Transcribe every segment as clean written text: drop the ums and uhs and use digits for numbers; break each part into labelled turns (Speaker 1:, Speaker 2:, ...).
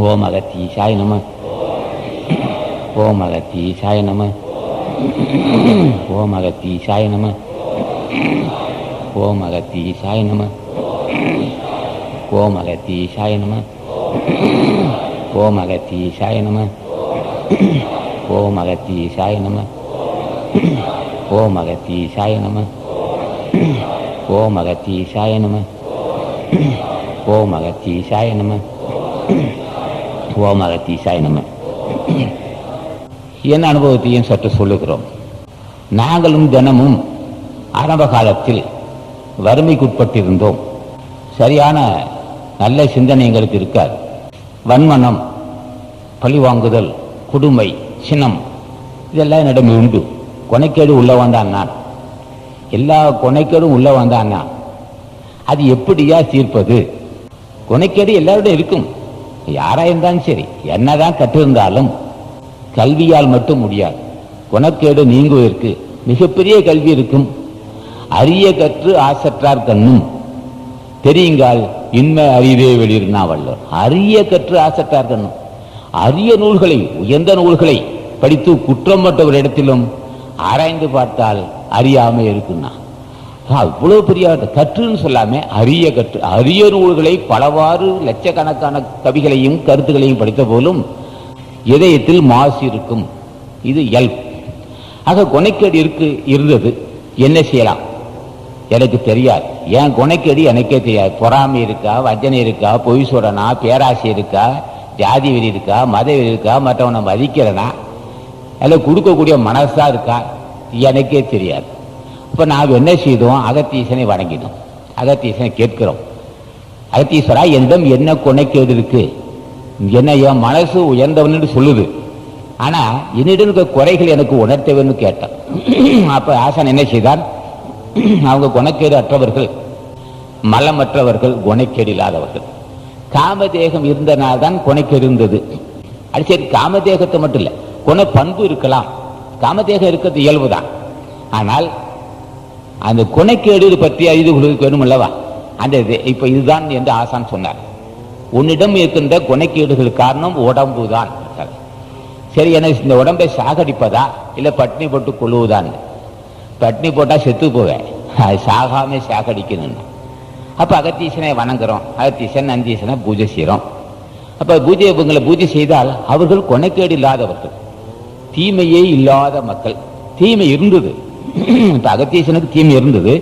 Speaker 1: ஓம் அகத்தீசாய நம. ஓம் அகத்தீசாய நம. ஓம் அகத்தீசாய நம. ஓம் அகத்தீசாய நம. ஓம் அகத்தீசாய நம. ஓம் அகத்தீசாய நம. ஓம் அகத்தீசாய நம. ஓம் அகத்தீசாய நம. ஓம் அகத்தீசாய நம. ஓம் அகத்தீசாய நம. ஓம் அகத்தீசாய நம. என் அனுபவத்தையும் சற்று சொல்லுகிறோம். நாங்களும் தினமும் ஆரம்ப காலத்தில் வறுமைக்குட்பட்டிருந்தோம். சரியான நல்ல சிந்தனை எங்களுக்கு இருக்காது. வன்மனம், பழிவாங்குதல், கொடுமை, சினம் இதெல்லாம் என்னிடம் உண்டு. கொனைக்கேடு உள்ள வந்தான் நான். எல்லா கொனைக்கேடும் உள்ள வந்தான் நான். அது எப்படியா தீர்ப்பது? கொனைக்கேடு எல்லாருடைய இருக்கும். யாரா இருந்தாலும் சரி, என்னதான் கற்றிருந்தாலும் கல்வியால் மட்டும் முடியாது. குணக்கேடு நீங்குவதற்கு மிகப்பெரிய கல்வி இருக்கும். அரிய கற்று ஆசற்றார் கண்ணும் தெரியுங்கால் இன்மை அறிவே வெளியிருந்தா வள்ளுவர். அரிய கற்று ஆசற்றார் கண்ணும். அரிய நூல்களை, உயர்ந்த நூல்களை படித்து குற்றம் ஒரு இடத்திலும் ஆராய்ந்து பார்த்தால் அறியாம இருக்குன்னா அவ்வளவு பெரிய கற்றுன்னு சொல்லாம அரிய கற்று. அரிய நூல்களை பலவாறு லட்சக்கணக்கான கவிகளையும் கருத்துக்களையும் படித்த போலும் இதயத்தில் மாசு இருக்கும். இது இயல்பு. ஆக கொனைக்கேடு இருந்தது. என்ன செய்யலாம் எனக்கு தெரியாது. ஏன் கொனைக்கேடு எனக்கே தெரியாது. பொறாமை இருக்கா, வஞ்சனை இருக்கா, பொய் சொல்றனா, பேராசை இருக்கா, ஜாதி வெறி இருக்கா, மத வெறி இருக்கா, மற்றவனை மதிக்கிறனா, அல்ல கொடுக்கக்கூடிய மனசா இருக்கா, எனக்கே தெரியாது. இப்ப நாம் என்ன செய்தோம்? அகத்தீசனை வணங்கினோம். அகத்தீசனை கேட்கிறோம். அகத்தீஸ்வரா, என்னிடம் என்ன கொனைக்கேடு இருக்கு? என்ன என் மனசு உயர்ந்தவன் சொல்லுது, ஆனா என்னிடம் இருக்க குறைகள் எனக்கு உணர்த்தவன்னு கேட்டான். அப்ப ஆசான் என்ன செய்தார்? அவங்க குணக்கேடு அற்றவர்கள், மலமற்றவர்கள், குணக்கேடு இல்லாதவர்கள். காமதேகம் இருந்தனால்தான் குணக்கேடு இருந்தது. அது சரி, காமதேகத்தை மட்டும் இல்லை, குண பண்பு இருக்கலாம். காமதேகம் இருக்கிறது இயல்புதான். ஆனால் அந்த குணக்கேடு பற்றி அறிந்து கொள்வதற்கு வேணும் அல்லவா? அந்த இப்ப இதுதான் என்று ஆசான் சொன்னார். உன்னிடம் இருக்கின்ற குணக்கேடுகள் காரணம் உடம்பு தான். சரி, எனக்கு இந்த உடம்பை சாகடிப்பதா இல்ல பட்னி போட்டு கொள்ளுவதான்? பட்னி போட்டா செத்து போவேன், அது சாகாம சாகடிக்கணும். அப்ப அகத்தீசனை வணங்குறோம். அகத்தீசன் நந்தீசனை பூஜை செய்யறோம். அப்ப பூஜை செய்தால் அவர்கள் கொனைக்கேடு இல்லாதவர்கள், தீமையே இல்லாத மக்கள். தீமை இருந்தது. இப்ப அகத்தீசனுக்கு தீமை இருந்தது.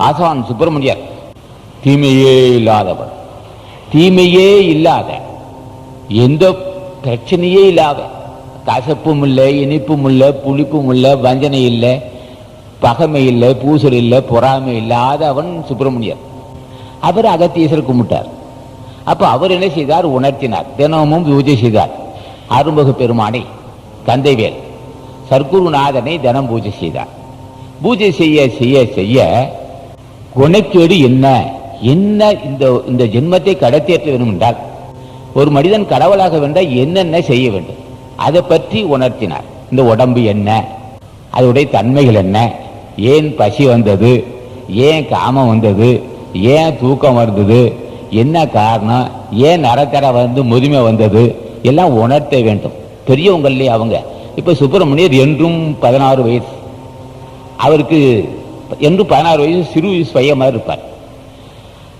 Speaker 1: ஆசான் சுப்பிரமணியர் தீமையே இல்லாதவர். தீமையே இல்லாத, எந்த பிரச்சனையே இல்லாத, கசப்பும் இல்லை, இனிப்பும் இல்லை, புளிப்பும் இல்லை, வஞ்சனை இல்லை, பகமை இல்லை, பூசல் இல்லை, பொறாமை இல்லாத அவன் சுப்பிரமணியர். அவர் அகத்தீசர் கும்பிட்டார். அப்ப அவர் என்ன செய்தார்? உணர்த்தினார். தினமும் பூஜை செய்தார். அரும்பக பெருமானை, கந்தைவேல், சர்க்குருநாதனை தினம் பூஜை செய்தார். பூஜை செய்ய செய்ய செய்ய குணக்கேடு என்ன என்ன இந்த ஜென்மத்தை கடத்தேற்ற வேண்டும் என்றால், ஒரு மனிதன் கடவுளாக வேண்டால் என்னென்ன செய்ய வேண்டும் அதை பற்றி உணர்த்தினார். இந்த உடம்பு என்ன, அதனுடைய தன்மைகள் என்ன, ஏன் பசி வந்தது, ஏன் காமம் வந்தது, ஏன் தூக்கம் வந்தது, என்ன காரணம், ஏன் நரத்தர முதுமை வந்தது, எல்லாம் உணர்த்த வேண்டும். பெரியவங்களே அவங்க. இப்ப சுப்பிரமணியர் என்றும் 16 வயசு, அவருக்கு என்றும் 16 வயசு, சிறு வயசு பையன் மாதிரி இருப்பார்.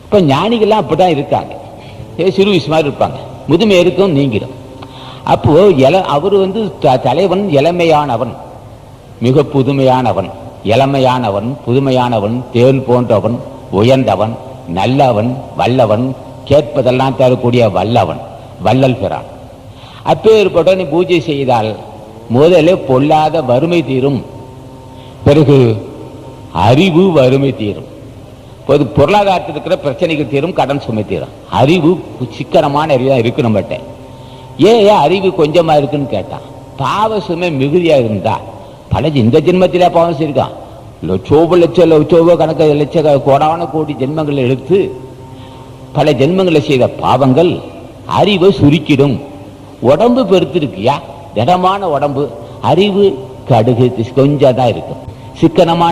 Speaker 1: இப்ப ஞானிகள்லாம் அப்படிதான் இருக்காங்க, சிறு வயசு மாதிரி இருப்பாங்க. முதுமை இருக்கும், நீங்கிடும். அப்போ அவர் தலைவன் இளமையானவன், மிக புதுமையானவன், இளமையானவன், புதுமையானவன், தேன் போன்றவன், உயர்ந்தவன், நல்லவன், வல்லவன், கேட்பதெல்லாம் தரக்கூடிய வல்லவன், வள்ளல் பெறான். அப்பேற்பட்ட நீ பூஜை செய்தால் முதலே பொல்லாத வறுமை தீரும், பிறகு அறிவு வறுமை தீரும், பொருளாதாரத்தில் இருக்கிற பிரச்சனைகள் தீரும், கடன் சுமை தீரும். அறிவு சிக்கனமான அறிவா இருக்கு நம்மகிட்ட. ஏன் அறிவு கொஞ்சமா இருக்குன்னு கேட்டான். பாவ சுமை மிகுதியா இருந்தா பல இந்த ஜென்மத்தில பாவம் செய்யிருக்கான். லட்சோப கணக்கு லட்ச கோடான கோடி ஜென்மங்களை எடுத்து பல ஜென்மங்களை செய்த பாவங்கள் அறிவை சுருக்கிடும். உடம்பு பெருத்து இருக்கியா, திடமான உடம்பு, அறிவு கடுகு கொஞ்சம் தான் இருக்கும். சிக்கனமான